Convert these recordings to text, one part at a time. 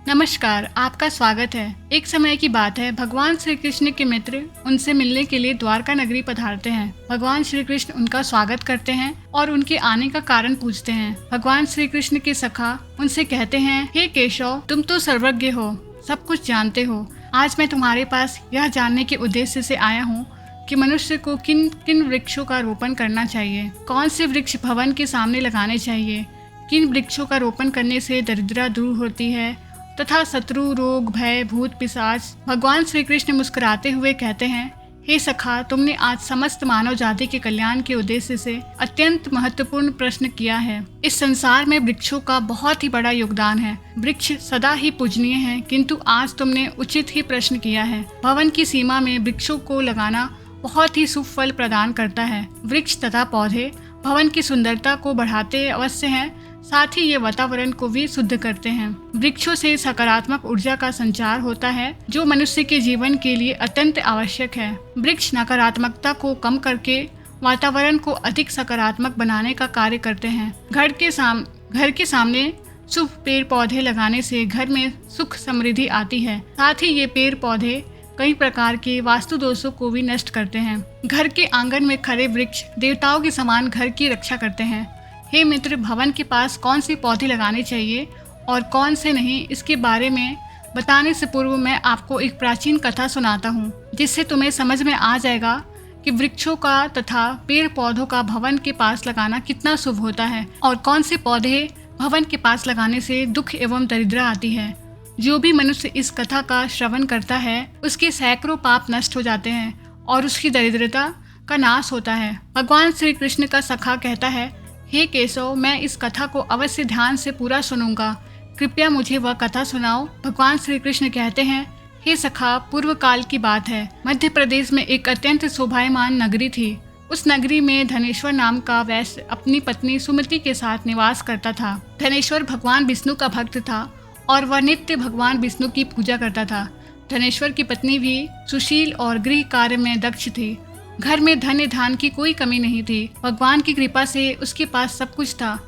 नमस्कार, आपका स्वागत है। एक समय की बात है, भगवान श्री कृष्ण के मित्र उनसे मिलने के लिए द्वारका नगरी पधारते हैं। भगवान श्री कृष्ण उनका स्वागत करते हैं और उनके आने का कारण पूछते हैं। भगवान श्री कृष्ण के सखा उनसे कहते हैं, हे केशव, तुम तो सर्वज्ञ हो, सब कुछ जानते हो। आज मैं तुम्हारे पास यह जानने के उद्देश्य से आया हूँ कि मनुष्य को किन किन वृक्षों का रोपण करना चाहिए, कौन से वृक्ष भवन के सामने लगाने चाहिए, किन वृक्षों का रोपण करने से दरिद्रता दूर होती है तथा शत्रु, रोग, भय, भूत, पिशाच। भगवान श्री कृष्ण मुस्कुराते हुए कहते हैं, हे सखा, तुमने आज समस्त मानव जाति के कल्याण के उद्देश्य से अत्यंत महत्वपूर्ण प्रश्न किया है। इस संसार में वृक्षों का बहुत ही बड़ा योगदान है। वृक्ष सदा ही पूजनीय है, किंतु आज तुमने उचित ही प्रश्न किया है। भवन की सीमा में वृक्षों को लगाना बहुत ही शुभ फल प्रदान करता है। वृक्ष तथा पौधे भवन की सुंदरता को बढ़ाते अवश्य हैं, साथ ही ये वातावरण को भी शुद्ध करते हैं। वृक्षों से सकारात्मक ऊर्जा का संचार होता है, जो मनुष्य के जीवन के लिए अत्यंत आवश्यक है। वृक्ष नकारात्मकता को कम करके वातावरण को अधिक सकारात्मक बनाने का कार्य करते हैं। घर के सामने शुभ पेड़ पौधे लगाने से घर में सुख समृद्धि आती है। साथ ही ये पेड़ पौधे कई प्रकार के वास्तु दोषों को भी नष्ट करते हैं। घर के आंगन में खड़े वृक्ष देवताओं के समान घर की रक्षा करते हैं। हे मित्र, भवन के पास कौन से पौधे लगाने चाहिए और कौन से नहीं, इसके बारे में बताने से पूर्व मैं आपको एक प्राचीन कथा सुनाता हूँ, जिससे तुम्हें समझ में आ जाएगा कि वृक्षों का तथा पेड़ पौधों का भवन के पास लगाना कितना शुभ होता है और कौन से पौधे भवन के पास लगाने से दुख एवं दरिद्रता आती है। जो भी मनुष्य इस कथा का श्रवण करता है, उसके सैकड़ों पाप नष्ट हो जाते हैं और उसकी दरिद्रता का नाश होता है। भगवान श्री कृष्ण का सखा कहता है, हे केशव, मैं इस कथा को अवश्य ध्यान से पूरा सुनूंगा, कृपया मुझे वह कथा सुनाओ। भगवान श्री कृष्ण कहते हैं, हे सखा, पूर्व काल की बात है। मध्य प्रदेश में एक अत्यंत शोभायमान नगरी थी। उस नगरी में धनेश्वर नाम का वैश्य अपनी पत्नी सुमति के साथ निवास करता था। धनेश्वर भगवान विष्णु का भक्त था और वह नित्य भगवान विष्णु की पूजा करता था। धनेश्वर की पत्नी भी सुशील और गृह कार्य में दक्ष थी। घर में धन्य धान की कोई कमी नहीं थी। भगवान की कृपा से उसके पास सब कुछ था।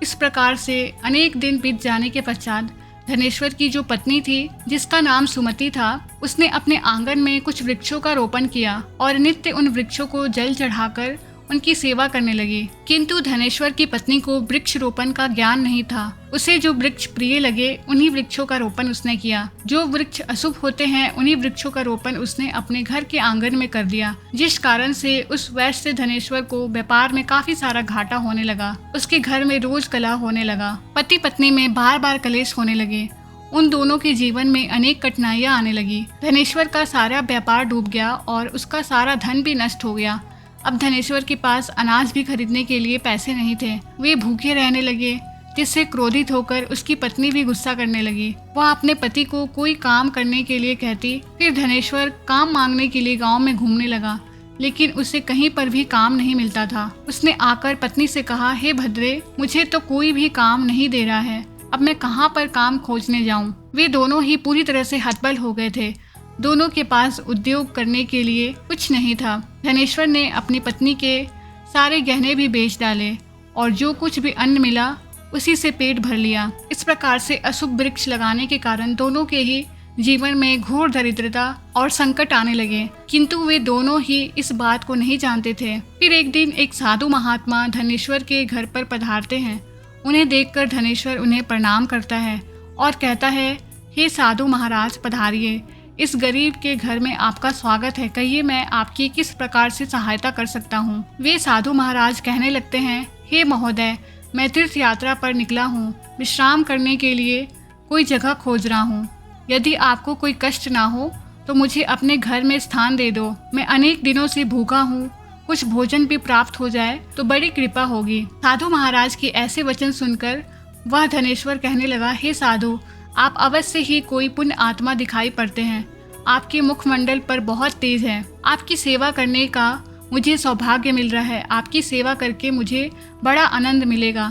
इस प्रकार से अनेक दिन बीत जाने के पश्चात धनेश्वर की जो पत्नी थी, जिसका नाम सुमति था, उसने अपने आंगन में कुछ वृक्षों का रोपण किया और नित्य उन वृक्षों को जल चढ़ाकर उनकी सेवा करने लगी। किंतु धनेश्वर की पत्नी को वृक्ष रोपण का ज्ञान नहीं था। उसे जो वृक्ष प्रिय लगे उन्हीं वृक्षों का रोपण उसने किया। जो वृक्ष अशुभ होते हैं उन्हीं वृक्षों का रोपण उसने अपने घर के आंगन में कर दिया, जिस कारण से उस वैश्य धनेश्वर को व्यापार में काफी सारा घाटा होने लगा। उसके घर में रोज कलह होने लगा। पति पत्नी में बार बार कलेश होने लगे। उन दोनों के जीवन में अनेक कठिनाइयां आने लगी। धनेश्वर का सारा व्यापार डूब गया और उसका सारा धन भी नष्ट हो गया। अब धनेश्वर के पास अनाज भी खरीदने के लिए पैसे नहीं थे। वे भूखे रहने लगे, जिससे क्रोधित होकर उसकी पत्नी भी गुस्सा करने लगी। वह अपने पति को कोई काम करने के लिए कहती। फिर धनेश्वर काम मांगने के लिए गांव में घूमने लगा, लेकिन उसे कहीं पर भी काम नहीं मिलता था। उसने आकर पत्नी से कहा, हे भद्रे, मुझे तो कोई भी काम नहीं दे रहा है, अब मैं कहाँ पर काम खोजने जाऊँ। वे दोनों ही पूरी तरह से हतबल हो गए थे। दोनों के पास उद्योग करने के लिए कुछ नहीं था। धनेश्वर ने अपनी पत्नी के सारे गहने भी बेच डाले और जो कुछ भी अन्न मिला उसी से पेट भर लिया। इस प्रकार से अशुभ वृक्ष लगाने के कारण दोनों के ही जीवन में घोर दरिद्रता और संकट आने लगे, किंतु वे दोनों ही इस बात को नहीं जानते थे। फिर एक दिन एक साधु महात्मा धनेश्वर के घर पर पधारते हैं। उन्हें देखकर धनेश्वर उन्हें प्रणाम करता है और कहता है, हे साधु महाराज, पधारिए। इस गरीब के घर में आपका स्वागत है। कहिए, मैं आपकी किस प्रकार से सहायता कर सकता हूँ। वे साधु महाराज कहने लगते हैं, हे महोदय, मैं तीर्थ यात्रा पर निकला हूँ। विश्राम करने के लिए कोई जगह खोज रहा हूँ। यदि आपको कोई कष्ट ना हो तो मुझे अपने घर में स्थान दे दो। मैं अनेक दिनों से भूखा हूँ, कुछ भोजन भी प्राप्त हो जाए तो बड़ी कृपा होगी। साधु महाराज के ऐसे वचन सुनकर वह धनेश्वर कहने लगा, हे साधु, आप अवश्य ही कोई पुण्य आत्मा दिखाई पड़ते हैं। आपके मुखमंडल पर बहुत तेज है। आपकी सेवा करने का मुझे सौभाग्य मिल रहा है। आपकी सेवा करके मुझे बड़ा आनंद मिलेगा।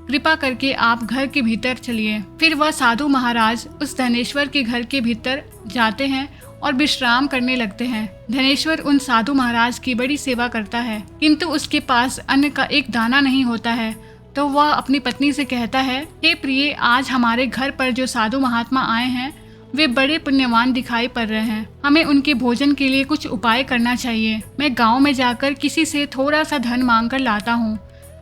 कृपा करके आप घर के भीतर चलिए। फिर वह साधु महाराज उस धनेश्वर के घर के भीतर जाते हैं और विश्राम करने लगते हैं। धनेश्वर उन साधु महाराज की बड़ी सेवा करता है, किंतु उसके पास अन्न का एक दाना नहीं होता है। तो वह अपनी पत्नी से कहता है, हे प्रिय, आज हमारे घर पर जो साधु महात्मा आए हैं वे बड़े पुण्यवान दिखाई पड़ रहे हैं। हमें उनके भोजन के लिए कुछ उपाय करना चाहिए। मैं गांव में जाकर किसी से थोड़ा सा धन मांग कर लाता हूँ।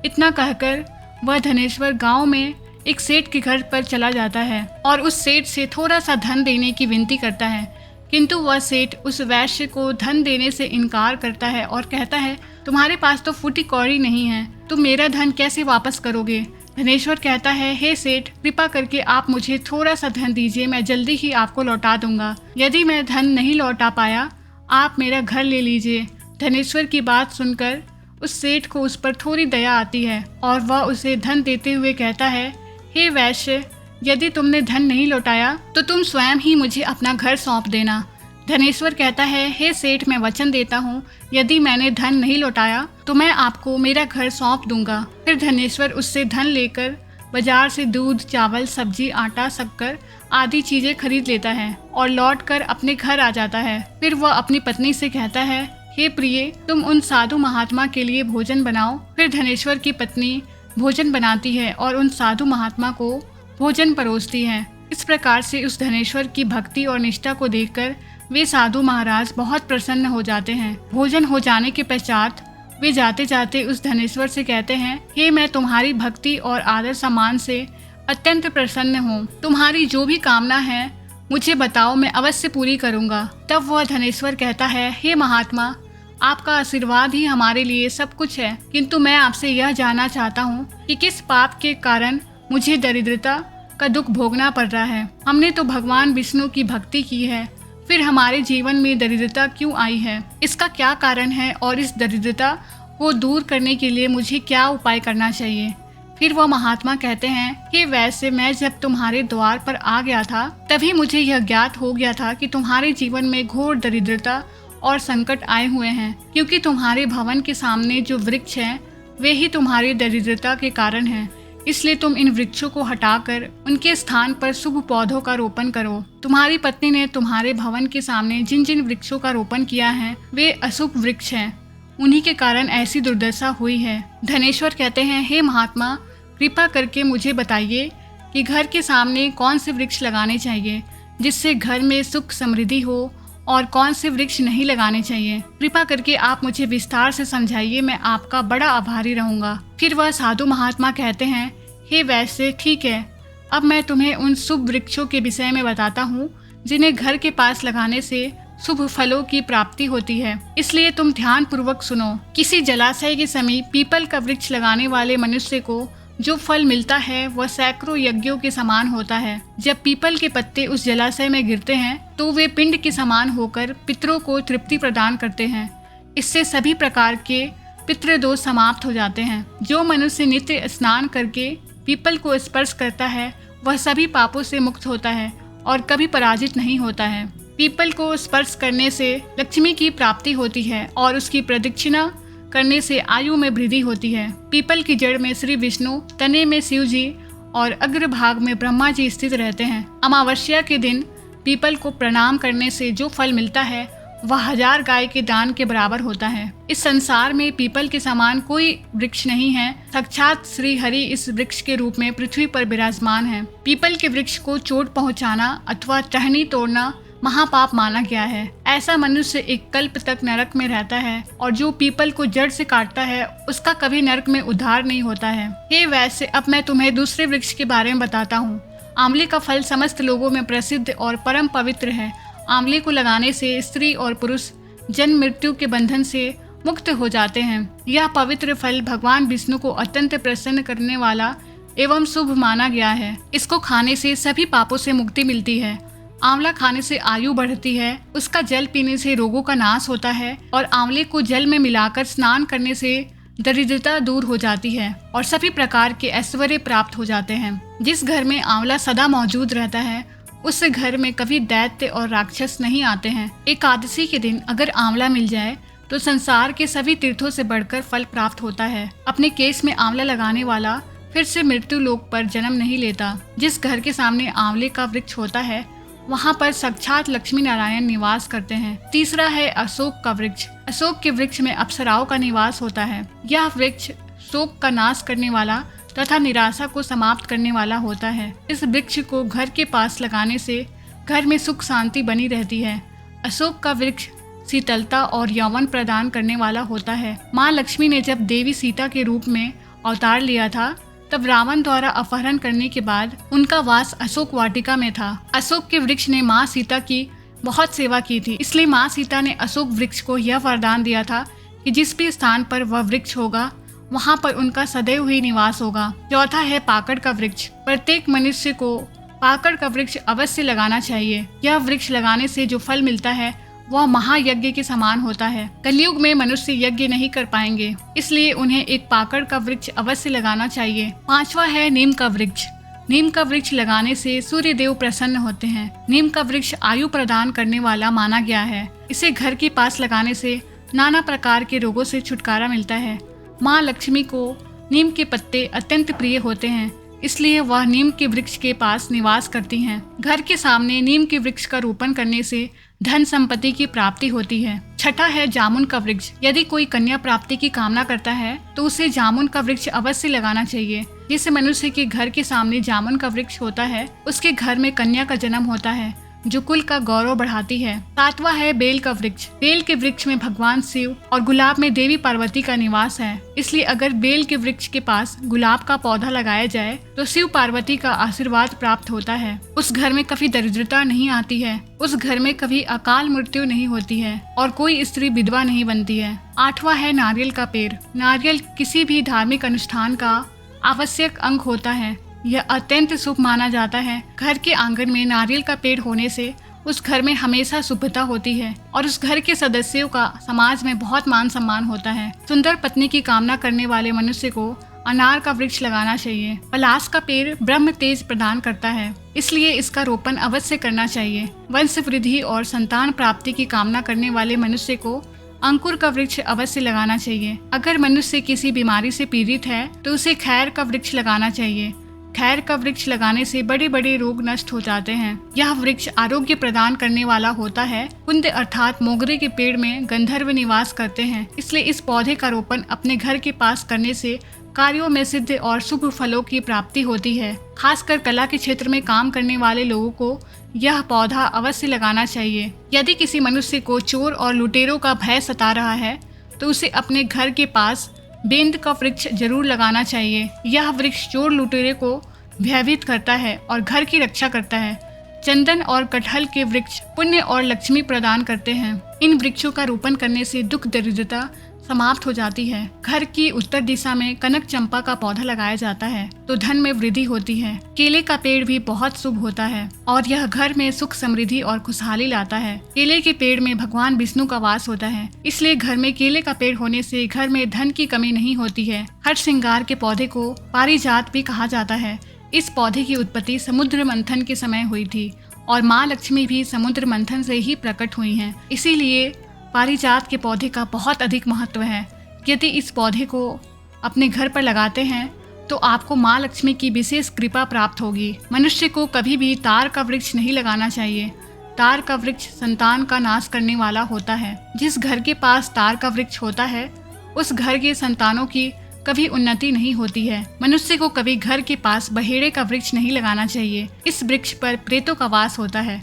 इतना कहकर वह धनेश्वर गांव में एक सेठ के घर पर चला जाता है और उस सेठ से थोड़ा सा धन देने की विनती करता है, किंतु वह सेठ उस वैश्य को धन देने से इनकार करता है और कहता है, तुम्हारे पास तो फूटी कौड़ी नहीं है, तुम मेरा धन कैसे वापस करोगे। धनेश्वर कहता है, हे सेठ, कृपा करके आप मुझे थोड़ा सा धन दीजिए, मैं जल्दी ही आपको लौटा दूंगा। यदि मैं धन नहीं लौटा पाया, आप मेरा घर ले लीजिए। धनेश्वर की बात सुनकर उस सेठ को उस पर थोड़ी दया आती है और वह उसे धन देते हुए कहता है, हे वैश्य, यदि तुमने धन नहीं लौटाया तो तुम स्वयं ही मुझे अपना घर सौंप देना। धनेश्वर कहता है, हे सेठ, मैं वचन देता हूँ, यदि मैंने धन नहीं लौटाया तो मैं आपको मेरा घर सौंप दूंगा। फिर धनेश्वर उससे धन लेकर बाजार से दूध, चावल, सब्जी, आटा, शक्कर आदि चीजें खरीद लेता है और लौटकर अपने घर आ जाता है। फिर वह अपनी पत्नी से कहता है, हे प्रिय, तुम उन साधु महात्मा के लिए भोजन बनाओ। फिर धनेश्वर की पत्नी भोजन बनाती है और उन साधु महात्मा को भोजन परोसती है। इस प्रकार से उस धनेश्वर की भक्ति और निष्ठा को देखकर वे साधु महाराज बहुत प्रसन्न हो जाते हैं। भोजन हो जाने के पश्चात वे जाते जाते उस धनेश्वर से कहते हैं, हे, मैं तुम्हारी भक्ति और आदर सम्मान से अत्यंत प्रसन्न हूँ। तुम्हारी जो भी कामना है मुझे बताओ, मैं अवश्य पूरी करूँगा। तब वह धनेश्वर कहता है, हे महात्मा, आपका आशीर्वाद ही हमारे लिए सब कुछ है, किंतु मैं आपसे यह जानना चाहता हूँ कि किस पाप के कारण मुझे दरिद्रता का दुख भोगना पड़ रहा है। हमने तो भगवान विष्णु की भक्ति की है, फिर हमारे जीवन में दरिद्रता क्यों आई है, इसका क्या कारण है और इस दरिद्रता को दूर करने के लिए मुझे क्या उपाय करना चाहिए। फिर वह महात्मा कहते हैं, कि वैसे मैं जब तुम्हारे द्वार पर आ गया था तभी मुझे यह ज्ञात हो गया था कि तुम्हारे जीवन में घोर दरिद्रता और संकट आए हुए हैं, क्योंकि तुम्हारे भवन के सामने जो वृक्ष हैं वे ही तुम्हारी दरिद्रता के कारण हैं। इसलिए तुम इन वृक्षों को हटाकर उनके स्थान पर शुभ पौधों का रोपण करो। तुम्हारी पत्नी ने तुम्हारे भवन के सामने जिन जिन वृक्षों का रोपण किया है वे अशुभ वृक्ष हैं, उन्हीं के कारण ऐसी दुर्दशा हुई है। धनेश्वर कहते हैं, हे महात्मा, कृपा करके मुझे बताइए कि घर के सामने कौन से वृक्ष लगाने चाहिए जिससे घर में सुख समृद्धि हो और कौन से वृक्ष नहीं लगाने चाहिए। कृपा करके आप मुझे विस्तार से समझाइए, मैं आपका बड़ा आभारी रहूंगा। फिर वह साधु महात्मा कहते हैं, हे वैश्य, ठीक है, अब मैं तुम्हें उन शुभ वृक्षों के विषय में बताता हूँ जिन्हें घर के पास लगाने से शुभ फलों की प्राप्ति होती है। इसलिए तुम ध्यान पूर्वक सुनो। किसी जलाशय के समीप पीपल का वृक्ष लगाने वाले मनुष्य को जो फल मिलता है वह सैकड़ों यज्ञों के समान होता है। जब पीपल के पत्ते उस जलाशय में गिरते हैं तो वे पिंड के समान होकर पितरों को तृप्ति प्रदान करते हैं। इससे सभी प्रकार के पितृदोष समाप्त हो जाते हैं। जो मनुष्य नित्य स्नान करके पीपल को स्पर्श करता है वह सभी पापों से मुक्त होता है और कभी पराजित नहीं होता है। पीपल को स्पर्श करने से लक्ष्मी की प्राप्ति होती है और उसकी प्रदक्षिणा करने से आयु में वृद्धि होती है। पीपल की जड़ में श्री विष्णु, तने में शिव जी और अग्रभाग में ब्रह्मा जी स्थित रहते हैं। अमावस्या के दिन पीपल को प्रणाम करने से जो फल मिलता है वह 1000 गाय के दान के बराबर होता है। इस संसार में पीपल के समान कोई वृक्ष नहीं है। साक्षात श्री हरि इस वृक्ष के रूप में पृथ्वी पर विराजमान है। पीपल के वृक्ष को चोट पहुंचाना अथवा टहनी तोड़ना महापाप माना गया है। ऐसा मनुष्य एक कल्प तक नरक में रहता है और जो पीपल को जड़ से काटता है उसका कभी नरक में उद्धार नहीं होता है। हे वैसे, अब मैं तुम्हें दूसरे वृक्ष के बारे में बताता हूँ। आंवले का फल समस्त लोगों में प्रसिद्ध और परम पवित्र है। आंवले को लगाने से स्त्री और पुरुष जन्म मृत्यु के बंधन से मुक्त हो जाते हैं। यह पवित्र फल भगवान विष्णु को अत्यंत प्रसन्न करने वाला एवं शुभ माना गया है। इसको खाने से सभी पापों से मुक्ति मिलती है। आंवला खाने से आयु बढ़ती है, उसका जल पीने से रोगों का नाश होता है और आंवले को जल में मिलाकर स्नान करने से दरिद्रता दूर हो जाती है और सभी प्रकार के ऐश्वर्य प्राप्त हो जाते हैं। जिस घर में आंवला सदा मौजूद रहता है उस घर में कभी दैत्य और राक्षस नहीं आते हैं। एकादशी के दिन अगर आंवला मिल जाए तो संसार के सभी तीर्थों से बढ़कर फल प्राप्त होता है। अपने केस में आंवला लगाने वाला फिर से मृत्यु लोक पर जन्म नहीं लेता। जिस घर के सामने आंवले का वृक्ष होता है वहाँ पर साक्षात लक्ष्मी नारायण निवास करते हैं। तीसरा है अशोक का वृक्ष। अशोक के वृक्ष में अप्सराओं का निवास होता है। यह वृक्ष शोक का नाश करने वाला तथा निराशा को समाप्त करने वाला होता है। इस वृक्ष को घर के पास लगाने से घर में सुख शांति बनी रहती है। अशोक का वृक्ष शीतलता और यौवन प्रदान करने वाला होता है। माँ लक्ष्मी ने जब देवी सीता के रूप में अवतार लिया था, तब रावण द्वारा अपहरण करने के बाद उनका वास अशोक वाटिका में था। अशोक के वृक्ष ने माँ सीता की बहुत सेवा की थी, इसलिए माँ सीता ने अशोक वृक्ष को यह वरदान दिया था कि जिस भी स्थान पर वह वृक्ष होगा वहाँ पर उनका सदैव ही निवास होगा। चौथा है पाकड़ का वृक्ष। प्रत्येक मनुष्य को पाकड़ का वृक्ष अवश्य लगाना चाहिए। यह वृक्ष लगाने से जो फल मिलता है वह महायज्ञ के समान होता है। कलयुग में मनुष्य यज्ञ नहीं कर पाएंगे, इसलिए उन्हें एक पाकड़ का वृक्ष अवश्य लगाना चाहिए। पांचवा है नीम का वृक्ष। नीम का वृक्ष लगाने से सूर्य देव प्रसन्न होते हैं। नीम का वृक्ष आयु प्रदान करने वाला माना गया है। इसे घर के पास लगाने से नाना प्रकार के रोगों से छुटकारा मिलता है। माँ लक्ष्मी को नीम के पत्ते अत्यंत प्रिय होते हैं, इसलिए वह नीम के वृक्ष के पास निवास करती हैं। घर के सामने नीम के वृक्ष का रोपण करने से धन संपत्ति की प्राप्ति होती है। छठा है जामुन का वृक्ष। यदि कोई कन्या प्राप्ति की कामना करता है तो उसे जामुन का वृक्ष अवश्य लगाना चाहिए। जिस मनुष्य के घर के सामने जामुन का वृक्ष होता है उसके घर में कन्या का जन्म होता है, जो कुल का गौरव बढ़ाती है। सातवां है बेल का वृक्ष। बेल के वृक्ष में भगवान शिव और गुलाब में देवी पार्वती का निवास है, इसलिए अगर बेल के वृक्ष के पास गुलाब का पौधा लगाया जाए तो शिव पार्वती का आशीर्वाद प्राप्त होता है। उस घर में कभी दरिद्रता नहीं आती है, उस घर में कभी अकाल मृत्यु नहीं होती है और कोई स्त्री विधवा नहीं बनती है। आठवां है नारियल का पेड़। नारियल किसी भी धार्मिक अनुष्ठान का आवश्यक अंग होता है। यह अत्यंत शुभ माना जाता है। घर के आंगन में नारियल का पेड़ होने से उस घर में हमेशा शुभता होती है और उस घर के सदस्यों का समाज में बहुत मान सम्मान होता है। सुंदर पत्नी की कामना करने वाले मनुष्य को अनार का वृक्ष लगाना चाहिए। पलाश का पेड़ ब्रह्म तेज प्रदान करता है, इसलिए इसका रोपण अवश्य करना चाहिए। वंश वृद्धि और संतान प्राप्ति की कामना करने वाले मनुष्य को अंकुर का वृक्ष अवश्य लगाना चाहिए। अगर मनुष्य किसी बीमारी से पीड़ित है तो उसे खैर का वृक्ष लगाना चाहिए। खैर का वृक्ष लगाने से बड़े बड़े रोग नष्ट हो जाते हैं। यह वृक्ष आरोग्य प्रदान करने वाला होता है। कुंद अर्थात मोगरे के पेड़ में गंधर्व निवास करते हैं, इसलिए इस पौधे का रोपण अपने घर के पास करने से कार्यों में सिद्ध और शुभ फलों की प्राप्ति होती है। खासकर कला के क्षेत्र में काम करने वाले लोगों को यह पौधा अवश्य लगाना चाहिए। यदि किसी मनुष्य को चोर और लुटेरों का भय सता रहा है तो उसे अपने घर के पास बेंद का वृक्ष जरूर लगाना चाहिए। यह वृक्ष चोर लुटेरे को भयभीत करता है और घर की रक्षा करता है। चंदन और कटहल के वृक्ष पुण्य और लक्ष्मी प्रदान करते हैं। इन वृक्षों का रोपण करने से दुख दरिद्रता समाप्त हो जाती है। घर की उत्तर दिशा में कनक चंपा का पौधा लगाया जाता है तो धन में वृद्धि होती है। केले का पेड़ भी बहुत शुभ होता है और यह घर में सुख समृद्धि और खुशहाली लाता है। केले के पेड़ में भगवान विष्णु का वास होता है, इसलिए घर में केले का पेड़ होने से घर में धन की कमी नहीं होती है। हर श्रृंगार के पौधे को पारिजात भी कहा जाता है। इस पौधे की उत्पत्ति समुद्र मंथन के समय हुई थी और माँ लक्ष्मी भी समुद्र मंथन से ही प्रकट हुई हैं। इसीलिए पारिजात के पौधे का बहुत अधिक महत्व है। यदि इस पौधे को अपने घर पर लगाते हैं तो आपको माँ लक्ष्मी की विशेष कृपा प्राप्त होगी। मनुष्य को कभी भी तार का वृक्ष नहीं लगाना चाहिए। तार का वृक्ष संतान का नाश करने वाला होता है। जिस घर के पास तार का वृक्ष होता है उस घर के संतानों की कभी उन्नति नहीं होती है। मनुष्य को कभी घर के पास बहेड़े का वृक्ष नहीं लगाना चाहिए। इस वृक्ष पर प्रेतों का वास होता है।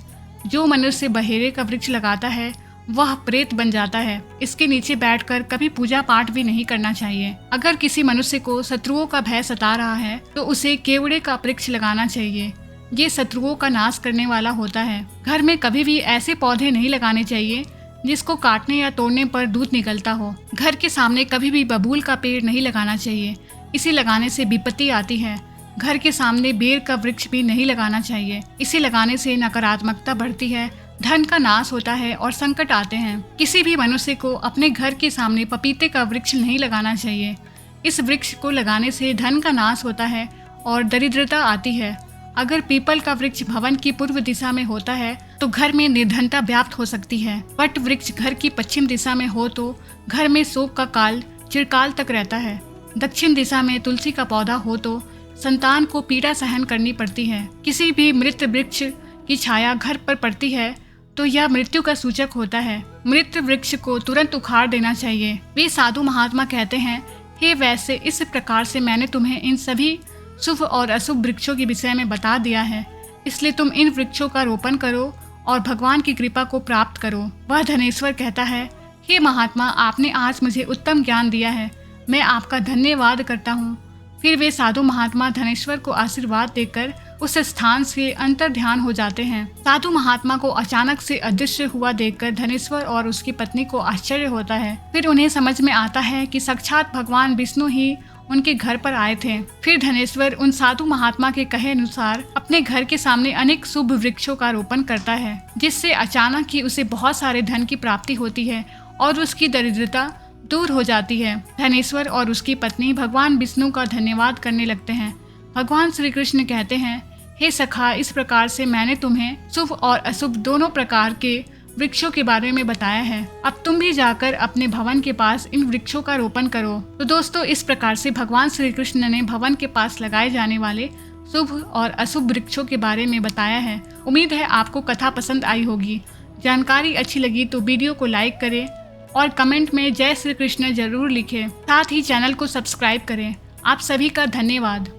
जो मनुष्य बहेड़े का वृक्ष लगाता है वह प्रेत बन जाता है। इसके नीचे बैठकर कभी पूजा पाठ भी नहीं करना चाहिए। अगर किसी मनुष्य को शत्रुओं का भय सता रहा है तो उसे केवड़े का वृक्ष लगाना चाहिए। ये शत्रुओं का नाश करने वाला होता है। घर में कभी भी ऐसे पौधे नहीं लगाने चाहिए जिसको काटने या तोड़ने पर दूध निकलता हो। घर के सामने कभी भी बबूल का पेड़ नहीं लगाना चाहिए, इसे लगाने से विपत्ति आती है। घर के सामने बेर का वृक्ष भी नहीं लगाना चाहिए, इसे लगाने से नकारात्मकता बढ़ती है, धन का नाश होता है और संकट आते हैं। किसी भी मनुष्य को अपने घर के सामने पपीते का वृक्ष नहीं लगाना चाहिए। इस वृक्ष को लगाने से धन का नाश होता है और दरिद्रता आती है। अगर पीपल का वृक्ष भवन की पूर्व दिशा में होता है तो घर में निर्धनता व्याप्त हो सकती है। वट वृक्ष घर की पश्चिम दिशा में हो तो घर में शोक का काल चिरकाल तक रहता है। दक्षिण दिशा में तुलसी का पौधा हो तो संतान को पीड़ा सहन करनी पड़ती है। किसी भी मृत वृक्ष की छाया घर पर पड़ती है तो यह मृत्यु का सूचक होता है। मृत वृक्ष को तुरंत उखाड़ देना चाहिए। वे साधु महात्मा कहते हैं हे वैसे, इस प्रकार से मैंने तुम्हें इन सभी शुभ और अशुभ वृक्षों के विषय में बता दिया है, इसलिए तुम इन वृक्षों का रोपण करो और भगवान की कृपा को प्राप्त करो। वह धनेश्वर कहता है, हे महात्मा, आपने आज मुझे उत्तम ज्ञान दिया है, मैं आपका धन्यवाद करता हूँ। फिर वे साधु महात्मा धनेश्वर को आशीर्वाद देकर उस स्थान से अंतर्ध्यान हो जाते हैं। साधु महात्मा को अचानक से अदृश्य हुआ देखकर धनेश्वर और उसकी पत्नी को आश्चर्य होता है। फिर उन्हें समझ में आता है कि साक्षात भगवान विष्णु ही उनके घर पर आए थे। फिर धनेश्वर उन साधु महात्मा के कहे अनुसार अपने घर के सामने अनेक शुभ वृक्षों का रोपण करता है, जिससे अचानक ही उसे बहुत सारे धन की प्राप्ति होती है और उसकी दरिद्रता दूर हो जाती है। धनेश्वर और उसकी पत्नी भगवान विष्णु का धन्यवाद करने लगते हैं। भगवान श्री कृष्ण कहते हैं, हे सखा, इस प्रकार से मैंने तुम्हें शुभ और अशुभ दोनों प्रकार के वृक्षों के बारे में बताया है। अब तुम भी जाकर अपने भवन के पास इन वृक्षों का रोपण करो। तो दोस्तों, इस प्रकार से भगवान श्री कृष्ण ने भवन के पास लगाए जाने वाले शुभ और अशुभ वृक्षों के बारे में बताया है। उम्मीद है आपको कथा पसंद आई होगी। जानकारी अच्छी लगी तो वीडियो को लाइक करें और कमेंट में जय श्री कृष्ण जरूर लिखें। साथ ही चैनल को सब्सक्राइब करें। आप सभी का धन्यवाद।